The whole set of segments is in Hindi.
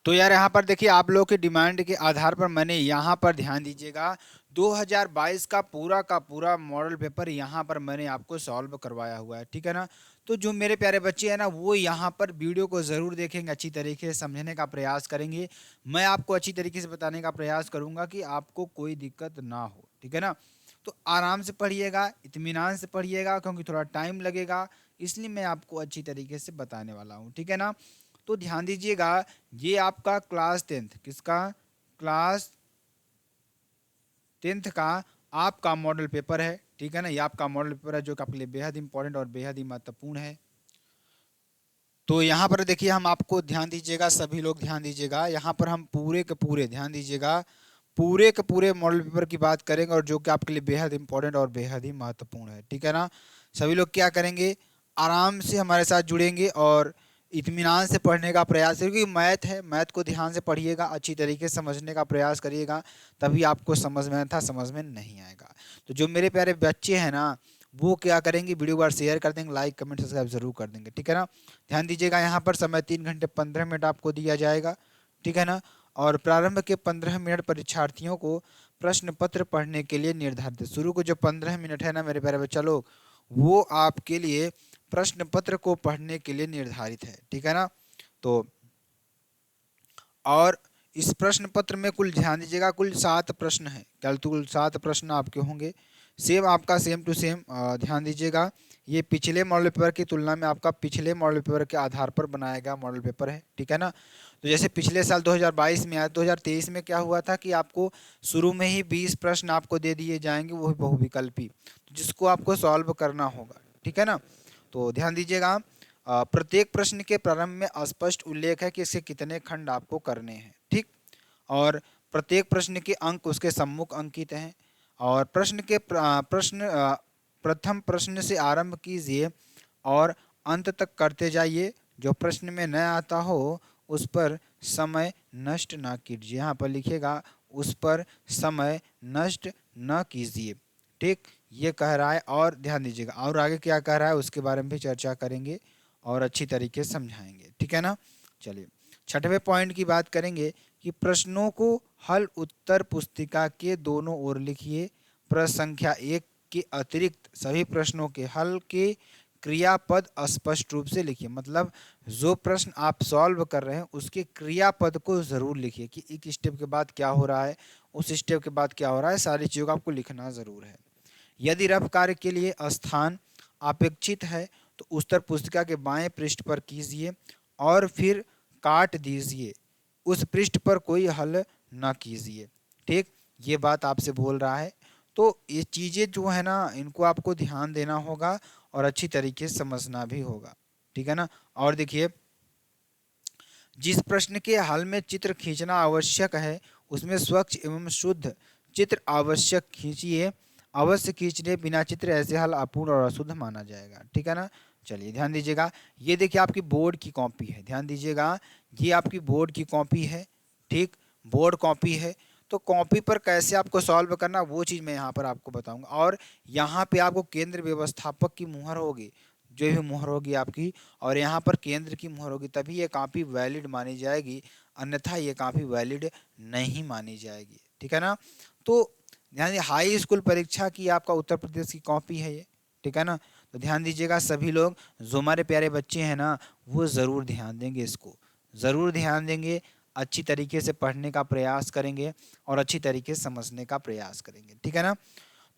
तो यार यहाँ पर देखिए आप लोग की डिमांड के आधार पर मैंने यहाँ पर ध्यान दीजिएगा 2022 का पूरा मॉडल पेपर यहाँ पर मैंने आपको सॉल्व करवाया हुआ है, ठीक है ना। तो जो मेरे प्यारे बच्चे हैं ना वो यहाँ पर वीडियो को ज़रूर देखेंगे, अच्छी तरीके से समझने का प्रयास करेंगे। मैं आपको अच्छी तरीके से बताने का प्रयास करूँगा कि आपको कोई दिक्कत ना हो, ठीक है ना। तो आराम से पढ़िएगा, इत्मीनान से पढ़िएगा, क्योंकि थोड़ा टाइम लगेगा, इसलिए मैं आपको अच्छी तरीके से बताने वाला हूँ, ठीक है ना। तो ध्यान दीजिएगा, ये आपका क्लास टेंथ किसका, क्लास टेंथ का आपका मॉडल पेपर है, ठीक है ना। ये आपका मॉडल पेपर है जो कि आपके लिए बेहद इंपॉर्टेंट और बेहद ही महत्वपूर्ण है। तो यहाँ पर देखिए हम आपको ध्यान दीजिएगा, सभी लोग ध्यान दीजिएगा, यहाँ पर हम पूरे के पूरे ध्यान दीजिएगा, पूरे के पूरे मॉडल पेपर की बात करेंगे और जो कि आपके लिए बेहद इंपॉर्टेंट और बेहद ही महत्वपूर्ण है, ठीक है ना। सभी लोग क्या करेंगे, आराम से हमारे साथ जुड़ेंगे और इत्मीनान से पढ़ने का प्रयास करिए, क्योंकि मैथ है, मैथ को ध्यान से पढ़िएगा, अच्छी तरीके से समझने का प्रयास करिएगा, तभी आपको समझ में था, समझ में नहीं आएगा। तो जो मेरे प्यारे बच्चे हैं ना वो क्या करेंगे, वीडियो बार शेयर कर देंगे, लाइक कमेंट सब्सक्राइब जरूर कर देंगे, ठीक है ना। ध्यान दीजिएगा, यहाँ पर समय 3 घंटे 15 मिनट आपको दिया जाएगा, ठीक है ना। और प्रारंभ के 15 मिनट परीक्षार्थियों को प्रश्न पत्र पढ़ने के लिए निर्धारित है। शुरू को जो 15 मिनट है ना मेरे प्यारे बच्चा लोग, वो आपके लिए प्रश्न पत्र को पढ़ने के लिए निर्धारित है, ठीक है ना। तो और इस प्रश्न पत्र में कुल ध्यान दीजिएगा कुल 7 प्रश्न है, कल कुल 7 प्रश्न आपके होंगे, सेम आपका सेम टू सेम। ध्यान दीजिएगा, ये पिछले मॉडल पेपर की तुलना में आपका पिछले मॉडल पेपर के आधार पर बनाया गया मॉडल पेपर है, ठीक है ना। तो जैसे पिछले साल 2022 में आया, 2023 में क्या हुआ था कि आपको शुरू में ही 20 प्रश्न आपको दे दिए जाएंगे, वो भी बहुविकल्पी, जिसको आपको सॉल्व करना होगा, ठीक है ना। तो ध्यान दीजिएगा, प्रत्येक प्रश्न के प्रारंभ में स्पष्ट उल्लेख है कि इसके कितने खंड आपको करने हैं, ठीक। और प्रत्येक प्रश्न के अंक उसके सम्मुख अंकित हैं। और प्रथम प्रश्न से आरंभ कीजिए और अंत तक करते जाइए, जो प्रश्न में न आता हो उस पर समय नष्ट ना कीजिए, यहाँ पर लिखिएगा उस पर समय नष्ट न कीजिए, ठीक, ये कह रहा है। और ध्यान दीजिएगा और आगे क्या कह रहा है उसके बारे में भी चर्चा करेंगे और अच्छी तरीके से समझाएंगे, ठीक है ना। चलिए 6वें पॉइंट की बात करेंगे कि प्रश्नों को हल उत्तर पुस्तिका के दोनों ओर लिखिए, प्रश्न संख्या 1 के अतिरिक्त सभी प्रश्नों के हल के क्रियापद स्पष्ट रूप से लिखिए, मतलब जो प्रश्न आप सॉल्व कर रहे हैं उसके क्रियापद को जरूर लिखिए कि एक स्टेप के बाद क्या हो रहा है, उस स्टेप के बाद क्या हो रहा है, सारी चीज़ों को आपको लिखना जरूर है। यदि रफ कार्य के लिए स्थान अपेक्षित है तो उत्तर पुस्तिका के बाएं पृष्ठ पर कीजिए और फिर काट दीजिए, उस पृष्ठ पर कोई हल न कीजिए, ठीक, ये बात आपसे बोल रहा है। तो ये चीज़ें जो है ना इनको आपको ध्यान देना होगा और अच्छी तरीके से समझना भी होगा, ठीक है ना। और देखिए, जिस प्रश्न के हल में चित्र खींचना आवश्यक है उसमें स्वच्छ एवं शुद्ध चित्र आवश्यक खींचिए, अवश्य खींचने बिना चित्र ऐसे हल अपूर्ण और अशुद्ध माना जाएगा, ठीक है ना। चलिए ध्यान दीजिएगा, ये देखिए आपकी बोर्ड की कॉपी है, ध्यान दीजिएगा ये आपकी बोर्ड की कॉपी है, ठीक, बोर्ड कॉपी है। तो कॉपी पर कैसे आपको सॉल्व करना वो चीज़ मैं यहाँ पर आपको बताऊंगा। और यहाँ पे आपको केंद्र व्यवस्थापक की मुहर होगी, जो भी मुहर होगी आपकी, और यहाँ पर केंद्र की मुहर होगी, तभी ये कॉपी वैलिड मानी जाएगी, अन्यथा ये कॉपी वैलिड नहीं मानी जाएगी, ठीक है ना। तो ध्यान दीजिए, हाई स्कूल परीक्षा की आपका उत्तर प्रदेश की कॉपी है ये, ठीक है ना। तो ध्यान दीजिएगा सभी लोग, जो हमारे प्यारे बच्चे हैं ना वो ज़रूर ध्यान देंगे, इसको ज़रूर ध्यान देंगे, अच्छी तरीके से पढ़ने का प्रयास करेंगे और अच्छी तरीके से समझने का प्रयास करेंगे, ठीक है ना।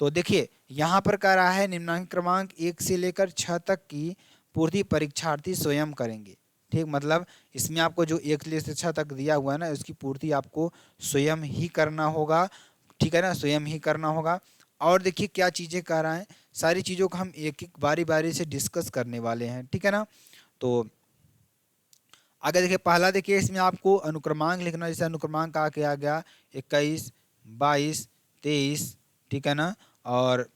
तो देखिए यहाँ पर कह रहा है निम्नांक क्रमांक 1 से लेकर 6 तक की पूर्ति परीक्षार्थी स्वयं करेंगे, ठीक, मतलब इसमें आपको जो 1 से 6 तक दिया हुआ है ना उसकी पूर्ति आपको स्वयं ही करना होगा, ठीक है ना, स्वयं ही करना होगा। और देखिए क्या चीज़ें कह रहा है, सारी चीज़ों को हम एक एक बारी बारी से डिस्कस करने वाले हैं, ठीक है ना। तो आगे देखिए, पहला देखिए इसमें आपको अनुक्रमांक लिखना, जैसे अनुक्रमांक आ के आ गया 21 22 23, ठीक है ना। और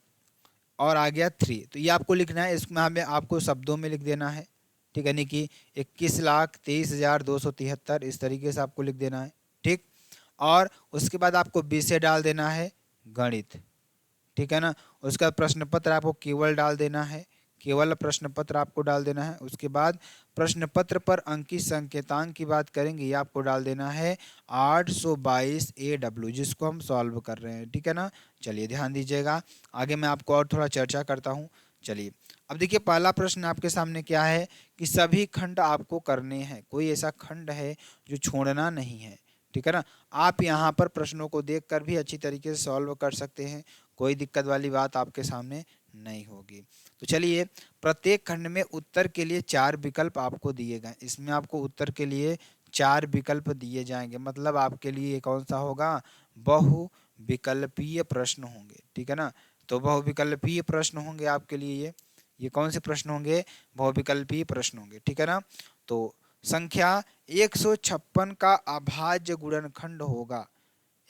और आ गया 3, तो ये आपको लिखना है, इसमें हमें आपको शब्दों में लिख देना है, ठीक है, यानी कि 21,23,273 इस तरीके से आपको लिख देना है, ठीक। और उसके बाद आपको विषय डाल देना है गणित, ठीक है ना। उसका प्रश्न पत्र आपको केवल डाल देना है, केवल प्रश्न पत्र आपको डाल देना है। उसके बाद प्रश्न पत्र पर अंकित संकेतांक की बात करेंगे, ये आपको डाल देना है 822 AW, जिसको हम सॉल्व कर रहे हैं, ठीक है ना। चलिए ध्यान दीजिएगा, आगे मैं आपको और थोड़ा चर्चा करता हूँ। चलिए अब देखिए, पहला प्रश्न आपके सामने क्या है कि सभी खंड आपको करने हैं, कोई ऐसा खंड है जो छोड़ना नहीं है, ठीक है ना। आप यहाँ पर प्रश्नों को देखकर भी अच्छी तरीके से सॉल्व कर सकते हैं, कोई दिक्कत वाली बात आपके सामने नहीं होगी। तो चलिए, प्रत्येक खंड में उत्तर के लिए 4 विकल्प आपको दिए गए, इसमें आपको उत्तर के लिए 4 विकल्प दिए जाएंगे, मतलब आपके लिए कौन सा होगा, बहुविकल्पीय प्रश्न होंगे, ठीक है ना। तो बहुविकल्पीय प्रश्न होंगे आपके लिए, ये कौन से प्रश्न होंगे, बहुविकल्पीय प्रश्न होंगे, ठीक है ना। तो संख्या 156 का अभाज्य गुणनखंड होगा,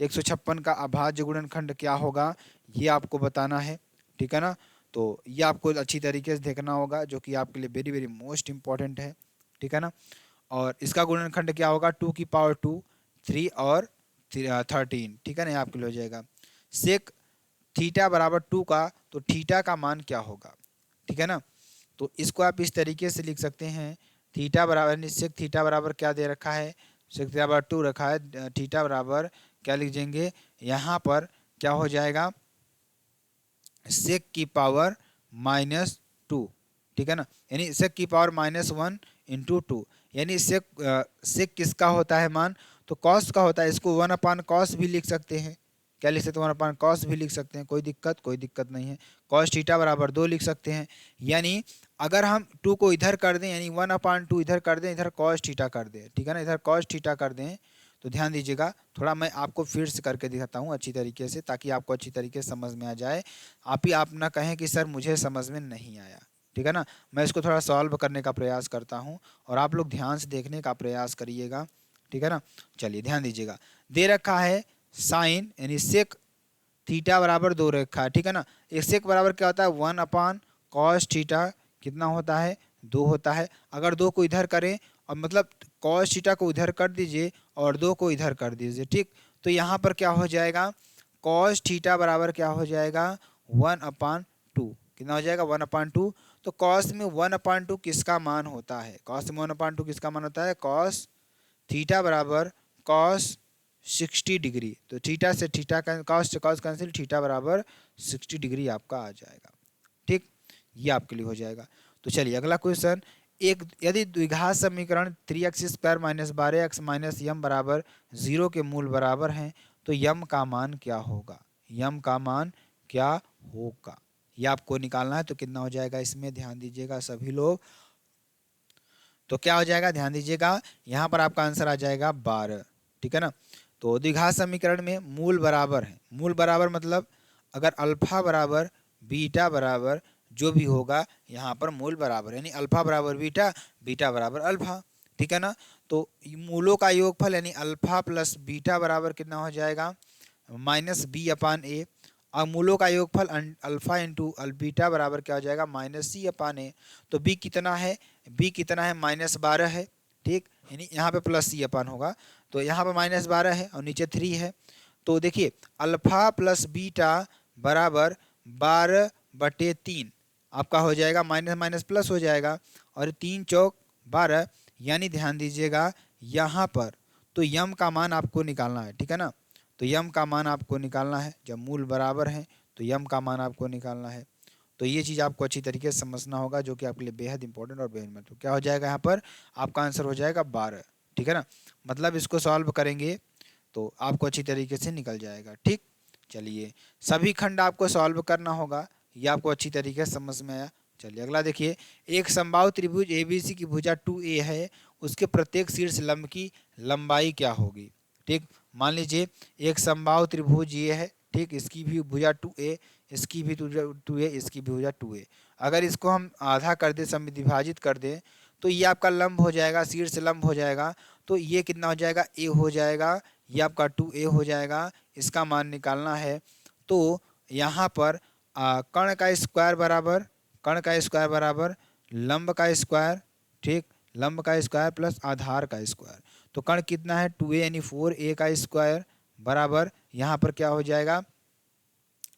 156 का अभाज्य गुणनखंड क्या होगा ये आपको बताना है, ठीक है ना। तो ये आपको अच्छी तरीके से देखना होगा, जो कि आपके लिए वेरी वेरी मोस्ट इंपॉर्टेंट है, ठीक है ना। और इसका गुणनखंड क्या होगा, 2 की पावर 2, 3 और 13, ठीक है ना, ये आपके लिए हो जाएगा। सेक थीटा बराबर 2 का, तो थीटा का मान क्या होगा, ठीक है ना। तो इसको आप इस तरीके से लिख सकते हैं, थीटा बराबर, सेक थीटा बराबर क्या दे रखा है, सेक थीटा बराबर 2 रखा है, थीटा बराबर क्या लिख देंगे यहाँ पर, क्या हो जाएगा, सेक की पावर -2, ठीक है ना, यानी सेक की पावर -1 इंटू 2, यानी सेक किसका होता है मान, तो कॉस का होता है, इसको 1/cos भी लिख सकते हैं, क्या लिख सकते हैं, 1/cos भी लिख सकते हैं, कोई दिक्कत नहीं है। cos थीटा बराबर 2 लिख सकते हैं, यानी अगर हम 2 को इधर कर दें, यानी 1/2 इधर कर दें, इधर cos थीटा कर दें, ठीक है ना, इधर cos थीटा कर दें, तो ध्यान दीजिएगा, थोड़ा मैं आपको फिर से करके दिखाता हूँ अच्छी तरीके से, ताकि आपको अच्छी तरीके से समझ में आ जाए, आप ना कहें कि सर मुझे समझ में नहीं आया, ठीक है ना। मैं इसको थोड़ा सॉल्व करने का प्रयास करता हूँ और आप लोग ध्यान से देखने का प्रयास करिएगा, ठीक है ना। चलिए ध्यान दीजिएगा, दे रखा है साइन यानी सेक थीटा बराबर 2 रखा है, ठीक है ना। एक सेक बराबर क्या होता है, 1/cos थीटा कितना होता है, 2 होता है। अगर 2 को इधर करें, और मतलब cos थीटा को इधर कर दीजिए और 2 को इधर कर दीजिए, ठीक। तो यहाँ पर क्या हो जाएगा, cos थीटा बराबर क्या हो जाएगा, 1/2, कितना हो जाएगा, 1/2। तो cos में 1/2 किसका मान होता है, cos में 1/2 किसका मान होता है, cos थीटा बराबर cos 60 डिग्री, तो थीटा से थीटा का cos से cos कैंसिल, थीटा बराबर 60 डिग्री आपका आ जाएगा, ठीक, ये आपके लिए हो जाएगा। तो चलिए अगला क्वेश्चन, एक यदि द्विघात समीकरण 3x² - 12x - m बराबर 0 के मूल बराबर हैं, तो m का मान क्या होगा, m का मान क्या होगा, ये आपको निकालना है। तो कितना हो जाएगा, इसमें ध्यान दीजिएगा सभी लोग, तो क्या हो जाएगा, ध्यान दीजिएगा, यहाँ पर आपका आंसर आ जाएगा 12, ठीक है ना। तो द्विघात समीकरण में मूल बराबर है, मूल बराबर मतलब अगर अल्फा बराबर बीटा बराबर जो भी होगा, यहाँ पर मूल बराबर, यानी अल्फा बराबर बीटा, बीटा बराबर अल्फा, ठीक है ना। तो मूलों का योगफल यानी अल्फा प्लस बीटा बराबर कितना हो जाएगा, -b/a, और मूलों का योगफल अल्फा इंटू बीटा बराबर क्या हो जाएगा, -c/a। तो b कितना है, b कितना है, -12 है, ठीक, यानी यहाँ पे प्लस c अपान होगा, तो यहाँ पे -12 है और नीचे 3 है। तो देखिए अल्फा प्लस बीटा बराबर 12/3 आपका हो जाएगा, माइनस माइनस प्लस हो जाएगा, और 3 चौक 12, यानी ध्यान दीजिएगा यहाँ पर, तो यम का मान आपको निकालना है, ठीक है ना। तो यम का मान आपको निकालना है, जब मूल बराबर हैं तो यम का मान आपको निकालना है। तो ये चीज़ आपको अच्छी तरीके से समझना होगा, जो कि आपके लिए बेहद इंपॉर्टेंट और बेहद महत्वपूर्ण, क्या हो जाएगा यहाँ पर, आपका आंसर हो जाएगा 12, ठीक है ना। मतलब इसको सॉल्व करेंगे तो आपको अच्छी तरीके से निकल जाएगा, ठीक। चलिए सभी खंड आपको सॉल्व करना होगा, ये आपको अच्छी तरीके से समझ में आया। चलिए अगला देखिए, एक समबाहु त्रिभुज ABC की भुजा 2a है, उसके प्रत्येक शीर्ष लंब की लंबाई क्या होगी, ठीक। मान लीजिए एक समबाहु त्रिभुज ये है, ठीक, इसकी भी भुजा 2a, इसकी भी 2a, इसकी भी भुजा 2a। अगर इसको हम आधा कर दें, विभाजित कर दें, तो ये आपका लंब हो जाएगा, शीर्ष लंब हो जाएगा, तो ये कितना हो जाएगा, a हो जाएगा, ये आपका 2a हो जाएगा, इसका मान निकालना है। तो यहाँ पर कर्ण का स्क्वायर बराबर, कर्ण का स्क्वायर बराबर लंब का स्क्वायर, ठीक, लंब का स्क्वायर प्लस आधार का स्क्वायर। तो कर्ण कितना है 2a, यानी 4a का स्क्वायर बराबर, यहाँ पर क्या हो जाएगा,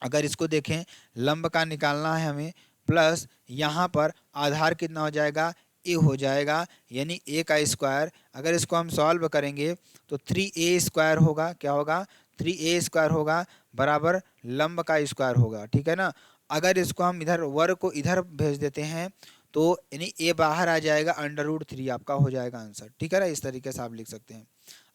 अगर इसको देखें लंब का निकालना है हमें, प्लस यहाँ पर आधार कितना हो जाएगा, ए हो जाएगा, यानी ए का स्क्वायर। अगर इसको हम सॉल्व करेंगे तो 3a स्क्वायर होगा, क्या होगा, 3a स्क्वायर होगा बराबर लंब का स्क्वायर होगा, ठीक है ना। अगर इसको हम इधर वर्ग को इधर भेज देते हैं तो यानी ए बाहर आ जाएगा, √3 आपका हो जाएगा आंसर, ठीक है ना। इस तरीके से आप लिख सकते हैं।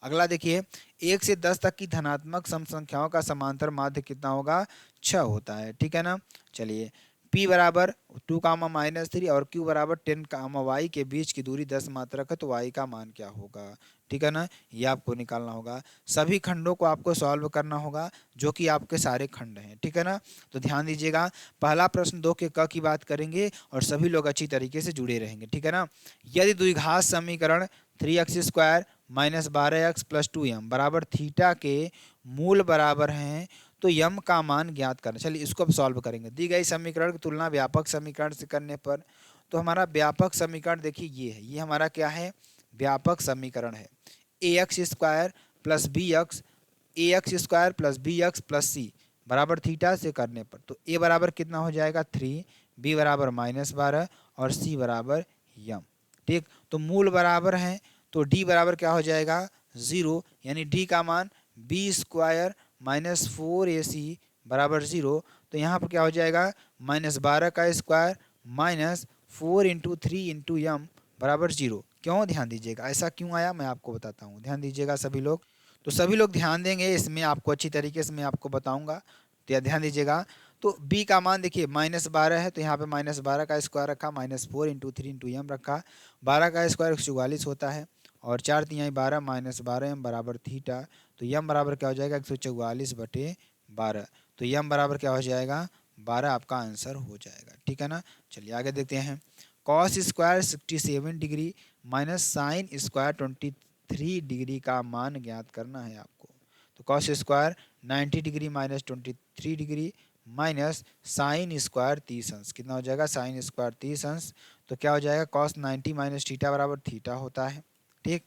अगला देखिए, 1 से 10 तक की धनात्मक सम संख्याओं का समांतर माध्य कितना होगा, 6 होता है, ठीक है ना। चलिए, p बराबर 2, -3 और q बराबर 10, y के बीच की दूरी 10 मात्रक है, तो y का मान क्या होगा, ठीक है ना। ये आपको निकालना होगा। सभी खंडों को आपको सॉल्व करना होगा, जो कि आपके सारे खंड हैं, ठीक है ना। तो ध्यान दीजिएगा, पहला प्रश्न 2 के क की बात करेंगे और सभी लोग अच्छी तरीके से जुड़े रहेंगे, ठीक है ना। यदि द्विघात समीकरण 3x² - 12x + 2m बराबर थीटा के मूल बराबर हैं तो यम का मान ज्ञात करना। चलिए इसको अब सॉल्व करेंगे। दी गई समीकरण की तुलना व्यापक समीकरण से करने पर, तो हमारा व्यापक समीकरण देखिए ये है, ये हमारा क्या है, व्यापक समीकरण है। ax² + bx, ax² + bx + c बराबर थीटा से करने पर, तो a बराबर कितना हो जाएगा 3, b बराबर -12 और c बराबर यम, ठीक। तो मूल बराबर हैं तो d बराबर क्या हो जाएगा 0, यानी d का मान b² - 4ac बराबर 0। तो यहाँ पर क्या हो जाएगा, -12 का स्क्वायर -4 × 3 × m बराबर 0। क्यों, ध्यान दीजिएगा, ऐसा क्यों आया मैं आपको बताता हूँ, ध्यान दीजिएगा सभी लोग। तो सभी लोग ध्यान देंगे, इसमें आपको अच्छी तरीके से मैं आपको बताऊंगा, तो ध्यान दीजिएगा। तो b का मान देखिए -12 है, तो यहाँ पे -12 का स्क्वायर रखा, -4 × 3 × m रखा, 12 का स्क्वायर 144 होता है और 4 तिहाई 12 -12m बराबर थीटा। तो यम बराबर क्या हो जाएगा 144/12। तो यम बराबर क्या हो जाएगा 12 आपका आंसर हो जाएगा, ठीक है ना। चलिए आगे देखते हैं। Cos square 67 degree minus sine square 23 degree का मान ज्ञात करना है आपको। तो cos square 90 degree minus 23 degree minus sine square 30 अंश, कितना हो जाएगा साइन स्क्वायर 30 अंश। तो क्या हो जाएगा कॉस 90 माइनस थीटा बराबर थीटा होता है, ठीक।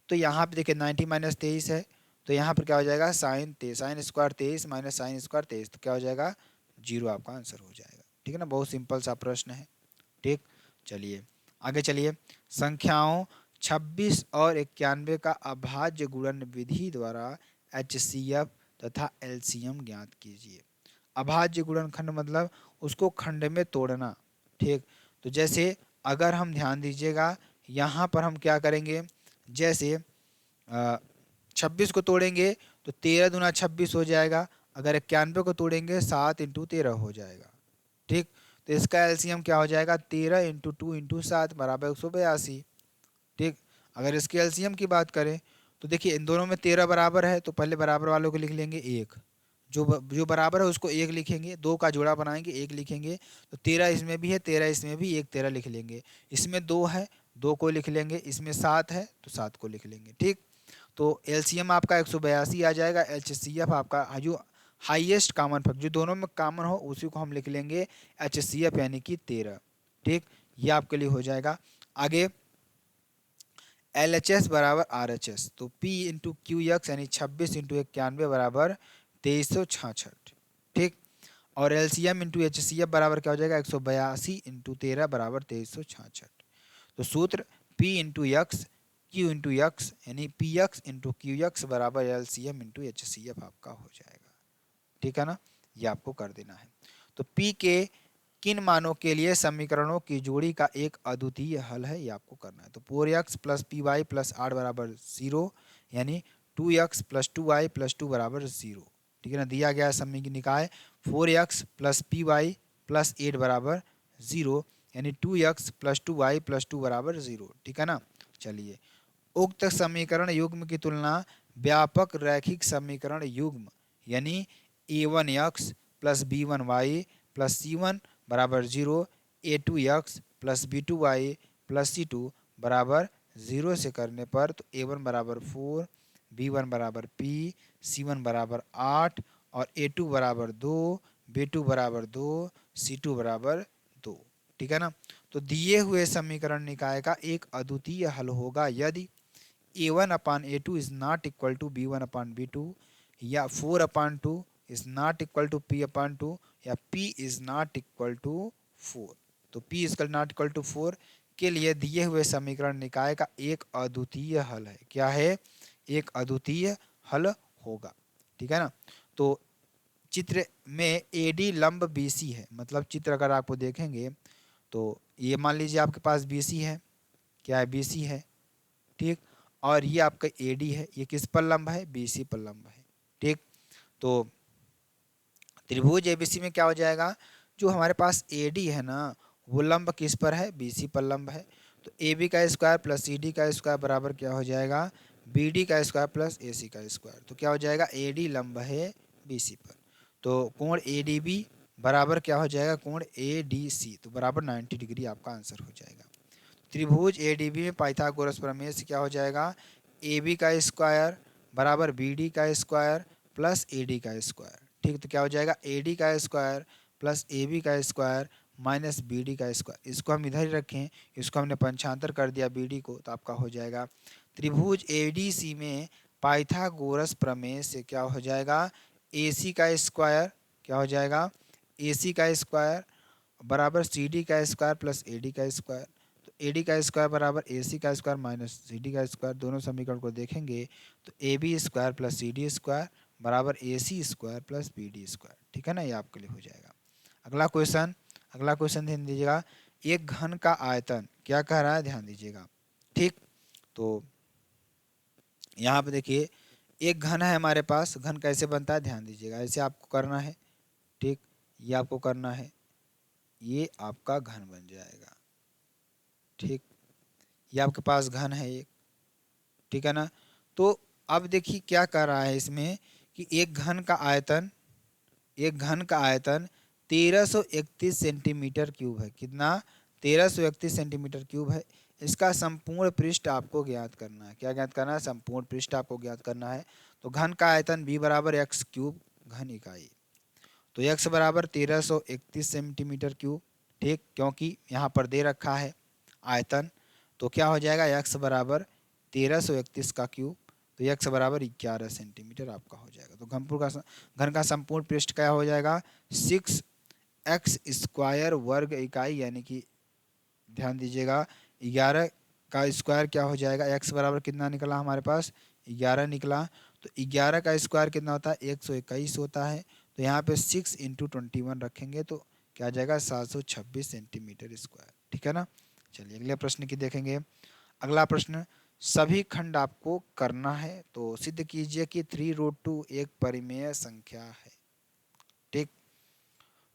तो यहाँ पे देखिए 90 माइनस 23 है, तो यहाँ पर क्या हो जाएगा sine square 23 minus sine square 23, तो क्या हो जाएगा 0 आपका आंसर हो जाएगा, ठीक है ना। बहुत सिंपल सा प्रश्न है, ठीक। चलिए आगे चलिए। संख्याओं 26 और 91 का अभाज्य गुणन विधि द्वारा HCF तथा LCM ज्ञात कीजिए। अभाज्य गुणनखंड मतलब उसको खंड में तोड़ना, ठीक। तो जैसे अगर हम ध्यान दीजिएगा यहाँ पर हम क्या करेंगे, जैसे 26 को तोड़ेंगे तो 13 दूना 26 हो जाएगा। अगर 91 को तोड़ेंगे 7 × 13 हो जाएगा, ठीक। तो इसका एलसीएम क्या हो जाएगा 13 × 2 × 7 बराबर 182, ठीक। अगर इसके एलसीएम की बात करें तो देखिए इन दोनों में 13 बराबर है, तो पहले बराबर वालों को लिख लेंगे 1, जो बराबर है उसको 1 लिखेंगे, 2 का जोड़ा बनाएंगे 1 लिखेंगे। तो 13 इसमें भी है, 13 इसमें भी, 1 13 लिख लेंगे। इसमें 2 है, 2 को लिख लेंगे। इसमें 7 है तो 7 को लिख लेंगे, ठीक। तो एलसीएम आपका 182 आ जाएगा। एचसीएफ आपका जो हाईएस्ट कॉमन फैक्टर जो दोनों में कॉमन हो उसी को हम लिख लेंगे एचसीएफ यानी कि 13, ठीक। ये आपके लिए हो जाएगा। आगे LHS बराबर RHS, तो P × QX यानी 26 × 91 बराबर 2366, ठीक। और LCM × HCF बराबर क्या हो जाएगा 182 × 13 बराबर 2366। तो सूत्र P × X Q × X यानी PX × QX बराबर LCM × HCF आपका हो जाएगा, ठीक है ना। ये आपको कर देना है। तो P के किन मानों के लिए समीकरणों की जोड़ी का एक अद्वितीय हल है, ये आपको करना है। तो 4x + py + 8 बराबर 0 यानी 2x + 2y + 2 बराबर 0, ठीक है ना। दिया गया समीकरण निकाय 4x + py + 8 बराबर 0 यानी 2x + 2y + 2 बराबर 0, ठीक है ना। चलिए उक्त समीकरण युग्म की तुलना व्यापक रैखिक समीकरण युग्म यानी a1x + b1y + c1 बराबर 0, a2x + b2y + c2 बराबर 0 से करने पर, तो a1 बराबर 4, b1 बराबर p, c1 बराबर 8 और a2 बराबर 2, b2 बराबर 2, c2 बराबर 2, ठीक है ना। तो दिए हुए समीकरण निकाय का एक अद्वितीय हल होगा यदि a1/a2 is not equal to b1/b2 या 4/2 is not equal to p/2 या p is not equal to 4। तो P is not equal to 4 के लिए दिए हुए समीकरण निकाय का एक अद्वितीय हल है। क्या है? एक अद्वितीय हल होगा। ठीक है ना। तो चित्र में AD लंब BC है, मतलब चित्र अगर आपको देखेंगे तो ये मान लीजिए आपके पास BC है, क्या है? BC है, ठीक। और ये आपका AD है, ये किस पर लंब है? BC पर लंब है, ठीक। तो त्रिभुज ABC में क्या हो जाएगा? जो हमारे पास AD है ना, वो लंब किस पर है? BC पर लंब है। तो AB का स्क्वायर प्लस CD का स्क्वायर बराबर क्या हो जाएगा? BD का स्क्वायर प्लस AC का स्क्वायर। तो क्या हो जाएगा? AD लंब है BC पर, तो कोण ADB बराबर क्या हो जाएगा? कोण ADC, तो बराबर 90 डिग्री आपका आंसर हो जाएगा। त्रिभुज ADB में पाइथागोरस प्रमेय से क्या हो जाएगा? AB का स्क्वायर बराबर BD का स्क्वायर प्लस AD का स्क्वायर, ठीक। तो क्या हो जाएगा? AD का स्क्वायर प्लस AB का स्क्वायर माइनस BD का स्क्वायर। इसको हम इधर ही रखें, इसको हमने पंचांतर कर दिया BD को, तो आपका हो जाएगा त्रिभुज ADC में पाइथागोरस प्रमेय से क्या हो जाएगा? AC का स्क्वायर क्या हो जाएगा? AC का स्क्वायर बराबर CD का स्क्वायर प्लस AD का स्क्वायर। तो AD का स्क्वायर बराबर AC का स्क्वायर माइनस CD का स्क्वायर। दोनों समीकरण को देखेंगे तो AB square plus CD square बराबर AC square plus BD square, ठीक है ना। ये आपके लिए हो जाएगा। अगला क्वेश्चन ध्यान दीजिएगा। एक घन का आयतन क्या कह रहा है? ध्यान दीजिएगा, ठीक। तो यहाँ पे देखिए, एक घन है हमारे पास। घन कैसे बनता है? ध्यान दीजिएगा, ऐसे आपको करना है, ठीक। ये आपको करना है, ये आपका घन बन जाएगा, ठीक। ये आपके पास घन है एक, ठीक है ना। तो अब देखिए क्या कर रहा है इसमें कि एक घन का आयतन 1331 सेंटीमीटर क्यूब है। कितना? 1331 सेंटीमीटर क्यूब है। इसका संपूर्ण पृष्ठ आपको ज्ञात करना है। क्या ज्ञात करना है? संपूर्ण पृष्ठ आपको ज्ञात करना है। तो घन का आयतन B बराबर एक्स क्यूब घन इकाई। तो x बराबर 1331 सेंटीमीटर क्यूब, ठीक, क्योंकि यहाँ पर दे रखा है आयतन। तो क्या हो जाएगा? x बराबर 1331 का क्यूब, तो x बराबर 11 सेंटीमीटर आपका हो जाएगा। तो घन का संपूर्ण पृष्ठ क्या हो जाएगा? 6x स्क्वायर वर्ग इकाई, यानी कि ध्यान दीजिएगा 11 का स्क्वायर क्या हो जाएगा? x बराबर कितना निकला हमारे पास? 11 निकला। तो 11 का स्क्वायर कितना होता है? 121 होता है। तो यहाँ पे 6 इंटू 21 रखेंगे तो क्या आ जाएगा? 726 सेंटीमीटर स्क्वायर, ठीक है ना। चलिए अगले प्रश्न की देखेंगे। अगला प्रश्न, सभी खंड आपको करना है, तो सिद्ध कीजिए कि 3√2 एक परिमेय संख्या है, ठीक।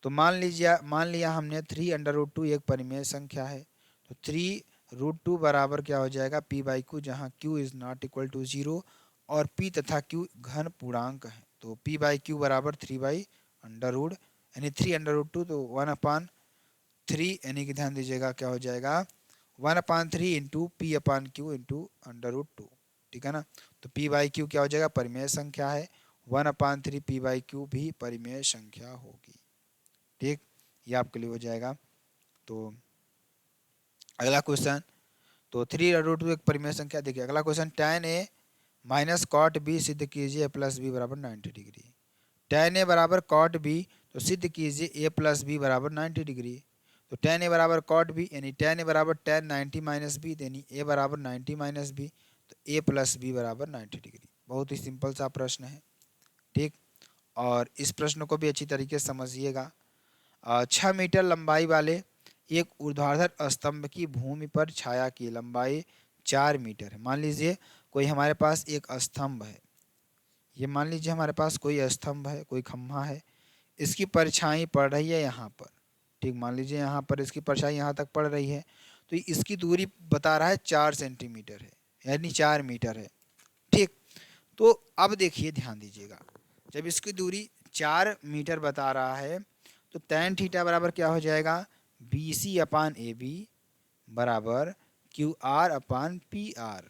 तो मान लिया हमने 3√2 एक परिमेय संख्या है। तो 3√2 बराबर क्या हो जाएगा? P/Q, जहाँ Q is not equal to 0 और P तथा Q घन पूर्णांक है। तो P/Q बराबर 3/√, यानी 3√2, तो 1/3, यानी कि ध्यान दीजिएगा क्या हो जाएगा? 1/3 इंटू P/Q इंटू √2, ठीक है ना। तो P/Q क्या हो जाएगा? परिमेय संख्या है। 1/3 P/Q भी परिमेय संख्या होगी, ठीक। ये आपके लिए हो जाएगा। तो अगला क्वेश्चन, तो 3√2 एक परिमेय संख्या। देखिए अगला question, tan A minus cot B सिद्ध कीजिए प्लस B बराबर 90 डिग्री। tan A बराबर कॉट B, तो सिद्ध कीजिए A प्लस B बराबर 90 डिग्री। तो tan A बराबर कॉट B, यानी tan A बराबर tan 90 माइनस B, यानी A बराबर 90 माइनस B, तो A प्लस B बराबर 90 डिग्री। बहुत ही सिंपल सा प्रश्न है, ठीक। और इस प्रश्न को भी अच्छी तरीके से समझिएगा। 6 मीटर लंबाई वाले एक ऊर्ध्वाधर स्तंभ की भूमि पर छाया की लंबाई 4 मीटर है। मान लीजिए कोई हमारे पास एक स्तंभ है, ये मान लीजिए हमारे पास कोई स्तंभ है, कोई खम्भा है, इसकी परछाई पड़ रही है यहाँ पर, ठीक। मान लीजिए यहाँ पर इसकी परछाई यहाँ तक पड़ रही है, तो इसकी दूरी बता रहा है 4 सेंटीमीटर है, यानी 4 मीटर है, ठीक। तो अब देखिए ध्यान दीजिएगा, जब इसकी दूरी 4 मीटर बता रहा है, तो tan थीटा बराबर क्या हो जाएगा? BC/AB बराबर QR/PR,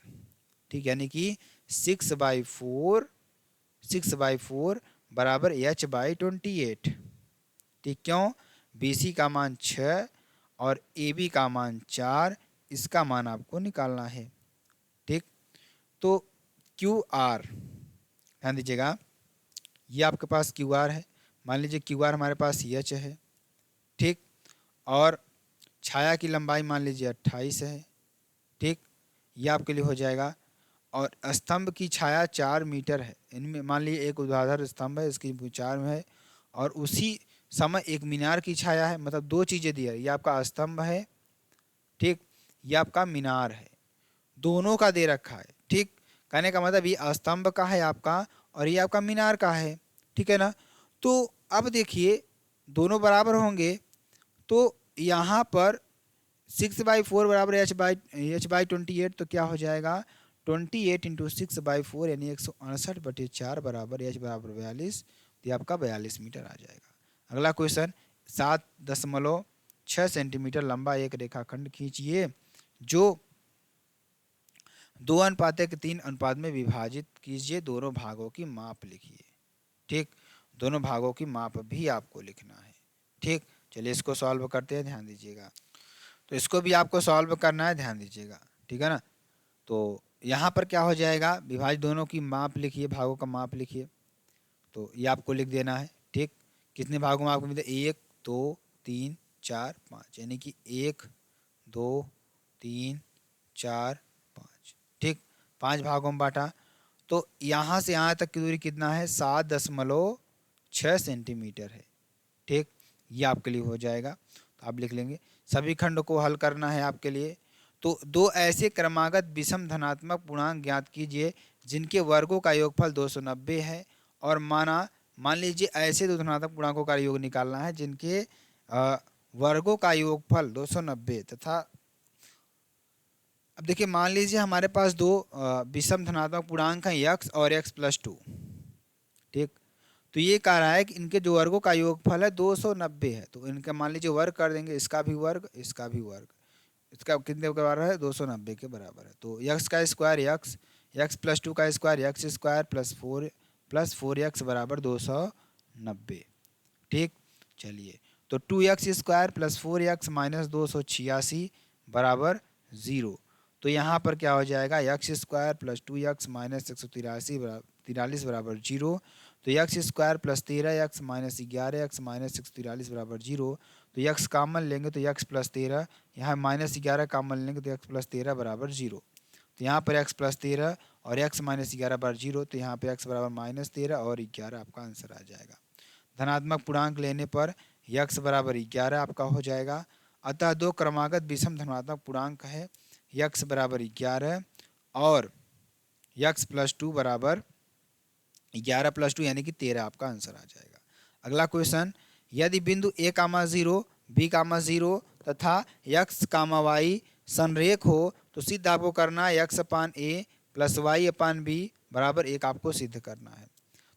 ठीक, यानी कि 6/4 बराबर H/28, ठीक। क्यों? BC का मान 6 और AB का मान 4, इसका मान आपको निकालना है, ठीक। तो QR, ध्यान दीजिएगा, ये आपके पास QR है। मान लीजिए QR हमारे पास H है, ठीक। और छाया की लंबाई मान लीजिए 28 है। ठीक, ये आपके लिए हो जाएगा। और स्तंभ की छाया 4 मीटर है। इनमें मान लीजिए एक ऊर्ध्वाधर स्तंभ है, इसकी 4 में है, और उसी समय एक मीनार की छाया है। मतलब दो चीज़ें दी है, ये आपका स्तंभ है, ठीक, ये आपका मीनार है, दोनों का दे रखा है। ठीक, कहने का मतलब ये स्तंभ का है आपका और ये आपका मीनार का है। ठीक है ना। तो अब देखिए दोनों बराबर होंगे, तो यहाँ पर 6/4 बराबर H/28, तो क्या हो जाएगा 28 इंटू 6/4 यानी 168/4 बराबर H बराबर 42, तो ये आपका 42 मीटर आ जाएगा। अगला क्वेश्चन, 7.6 सेंटीमीटर लंबा एक रेखाखंड खींचिए जो 2:3 अनुपात में विभाजित कीजिए, दोनों भागों की माप लिखिए। ठीक, दोनों भागों की माप भी आपको लिखना है। ठीक, चलिए इसको सॉल्व करते हैं, ध्यान दीजिएगा। तो इसको भी आपको सॉल्व करना है, ध्यान दीजिएगा। ठीक है ना। तो यहाँ पर क्या हो जाएगा, विभाजित दोनों की माप लिखिए, भागों का माप लिखिए, तो ये आपको लिख देना है। ठीक, कितने भागों में आपको मिलता है, 1 2 3 4 5, यानी कि 1 2 3 4 5। ठीक, 5 भागों में बांटा। तो यहाँ से यहाँ तक की दूरी कितना है, 7.6 सेंटीमीटर है। ठीक, ये आपके लिए हो जाएगा, तो आप लिख लेंगे। सभी खंड को हल करना है आपके लिए। तो दो ऐसे क्रमागत विषम धनात्मक पूर्णांक ज्ञात कीजिए जिनके वर्गों का योगफल 290 है, और मान लीजिए ऐसे दो धनात्मक पूर्णांकों का योग निकालना है जिनके वर्गों का योगफल 290 तथा, अब देखिए मान लीजिए हमारे पास दो विषम धनात्मक पूर्णांक हैं x और x+2। ठीक, तो ये कह रहा है कि इनके जो वर्गों का योगफल है 290 है, तो इनका मान लीजिए वर्ग कर देंगे, इसका भी वर्ग, इसका भी वर्ग, इसका कितने के बराबर है, 290 के बराबर है। तो x का स्क्वायर x, x+2 का square x square plus 4x बराबर 290। ठीक, चलिए, तो 2x square plus 4x minus 286 बराबर 0। तो यहाँ पर क्या हो जाएगा, x square plus 2x minus 143 बराबर 0। तो x square plus 13x minus 11x minus 143 बराबर 0। तो x कॉमन लेंगे तो x प्लस 13, यहाँ माइनस 11 कॉमन लेंगे तो x प्लस 13 बराबर 0। तो यहाँ पर x प्लस 13 और x माइनस 11 बराबर 0, तो यहाँ पे x बराबर माइनस 13 और 11 आपका आंसर आ जाएगा। धनात्मक पूर्णांक लेने पर x बराबर 11 आपका हो जाएगा। अतः दो क्रमागत विषम धनात्मक पूर्णांक है, x बराबर 11 और x+2 बराबर 11+2 यानी कि 13 आपका आंसर आ जाएगा। अगला क्वेश्चन, यदि बिंदु a,0 b,0 तथा x,y संरेख हो तो सिद्ध आपको करना है x/a प्लस y/b बराबर 1 आपको सिद्ध करना है।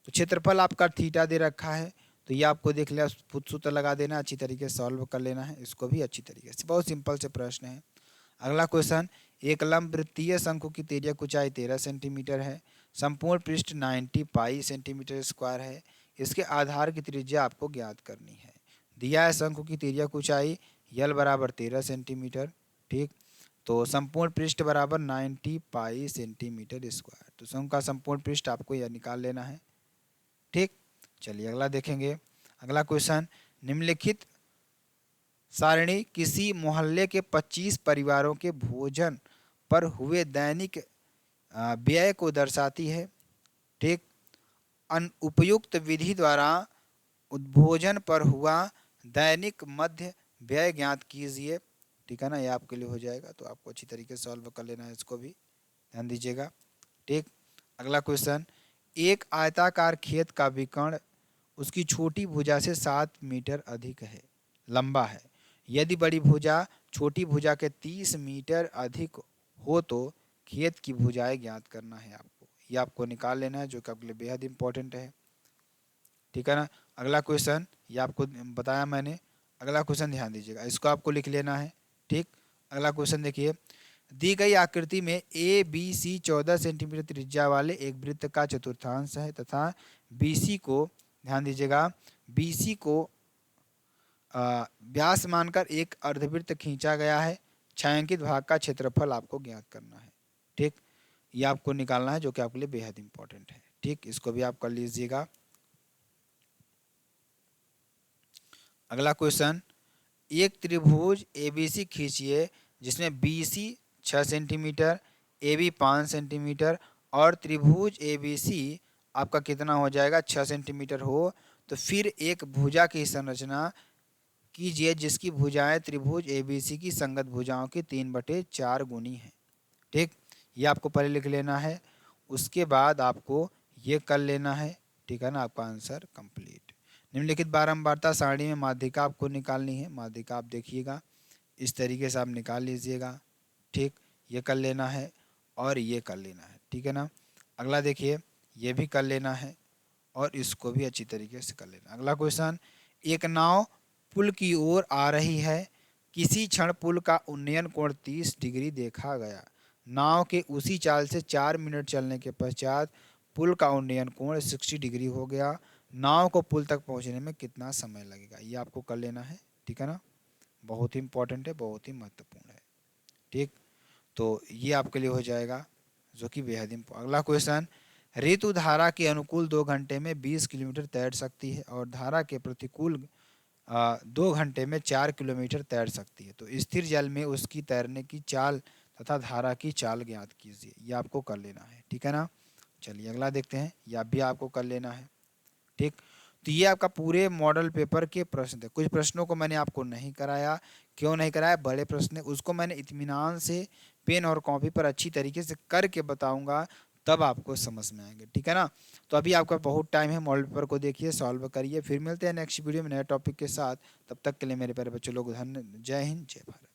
तो क्षेत्रफल आपका थीटा दे रखा है, तो ये आपको देख लिया, सूत्र लगा देना, अच्छी तरीके से सॉल्व कर लेना है इसको भी अच्छी तरीके से, बहुत सिंपल से प्रश्न है। अगला क्वेश्चन, एक लंब वृत्तीय शंकु की तिर्यक ऊंचाई 13 सेंटीमीटर है, संपूर्ण पृष्ठ 90 पाई सेंटीमीटर स्क्वायर है, इसके आधार की त्रिज्या आपको ज्ञात करनी है। दिया है शंकु की तिर्यक ऊंचाई यल बराबर 13 सेंटीमीटर। ठीक, तो संपूर्ण पृष्ठ बराबर 90 पाई सेंटीमीटर स्क्वायर, तो शंकु का संपूर्ण पृष्ठ आपको यह निकाल लेना है। ठीक, चलिए अगला देखेंगे। अगला क्वेश्चन, निम्नलिखित सारणी किसी मोहल्ले के 25 परिवारों के भोजन पर हुए दैनिक व्यय को दर्शाती है। ठीक, उपयुक्त विधि द्वारा भोजन पर हुआ दैनिक मध्य व्यय ज्ञात कीजिए। ठीक है ना, ये आपके लिए हो जाएगा, तो आपको अच्छी तरीके से सॉल्व कर लेना है, इसको भी ध्यान दीजिएगा। ठीक, अगला क्वेश्चन, एक आयताकार खेत का विकर्ण उसकी छोटी भुजा से 7 मीटर अधिक है, लंबा है। यदि बड़ी भुजा छोटी भुजा के 30 मीटर अधिक हो तो खेत की भुजाएं ज्ञात करना है आपको, ये आपको निकाल लेना है, जो कि आपके लिए बेहद इंपॉर्टेंट है। ठीक है ना। अगला क्वेश्चन, ये आपको बताया मैंने। अगला क्वेश्चन ध्यान दीजिएगा, इसको आपको लिख लेना है। ठीक, अगला क्वेश्चन देखिए, दी गई आकृति में ए बी सी 14 सेंटीमीटर त्रिज्या वाले एक वृत्त का चतुर्थांश है तथा बीसी को, ध्यान दीजिएगा, बीसी को व्यास मानकर एक अर्धवृत्त खींचा गया है। छायांकित भाग का क्षेत्रफल आपको ज्ञात करना है। ठीक, ये आपको निकालना है, जो कि आपके लिए बेहद इंपॉर्टेंट है। ठीक, इसको भी आप कर लीजिएगा। अगला क्वेश्चन, एक त्रिभुज एबीसी खींचिए जिसमें बीसी 6 सेंटीमीटर, एबी 5 सेंटीमीटर और त्रिभुज एबीसी आपका कितना हो जाएगा 6 सेंटीमीटर हो, तो फिर एक भुजा की संरचना कीजिए जिसकी भुजाएं त्रिभुज एबीसी की संगत भुजाओं की 3/4 गुनी है। ठीक, ये आपको पहले लिख लेना है, उसके बाद आपको ये कर लेना है। ठीक है ना, आपका आंसर कंप्लीट। निम्नलिखित बारंबारता सारणी में माध्यिका आपको निकालनी है। माध्यिका आप देखिएगा इस तरीके से आप निकाल लीजिएगा। ठीक, ये कर लेना है और ये कर लेना है। ठीक है ना, अगला देखिए, ये भी कर लेना है और इसको भी अच्छी तरीके से कर लेना। अगला क्वेश्चन, एक नाव पुल की ओर आ रही है, किसी क्षण पुल का उन्नयन कोण 30 डिग्री देखा गया। नाव के उसी चाल से 4 मिनट चलने के पश्चात पुल का उन्नयन कोण 60 डिग्री हो गया। नाव को पुल तक पहुंचने में कितना समय लगेगा, ये आपको कर लेना है। ठीक है ना, बहुत ही इंपॉर्टेंट है, बहुत ही महत्वपूर्ण है। ठीक, तो ये आपके लिए हो जाएगा जो कि बेहद इंपॉर्टेंट। अगला क्वेश्चन, ऋतु धारा के अनुकूल 2 घंटे में 20 किलोमीटर तैर सकती है और धारा के प्रतिकूल 2 घंटे में 4 किलोमीटर तैर सकती है, तो स्थिर जल में उसकी तैरने की चाल तथा धारा की चाल ज्ञात कीजिए। ये आपको कर लेना है। ठीक है ना, चलिए अगला देखते हैं, यह भी आपको कर लेना है। ठीक, तो ये आपका पूरे मॉडल पेपर के प्रश्न थे। कुछ प्रश्नों को मैंने आपको नहीं कराया, क्यों नहीं कराया, बड़े प्रश्न उसको मैंने इत्मीनान से पेन और कॉपी पर अच्छी तरीके से करके बताऊंगा, तब आपको समझ में आएंगे। ठीक है ना, तो अभी आपका बहुत टाइम है, मॉडल पेपर को देखिए, सॉल्व करिए, फिर मिलते हैं नेक्स्ट वीडियो में नए टॉपिक के साथ। तब तक के लिए मेरे प्यारे बच्चों लोग धन्य, जय हिंद, जय भारत।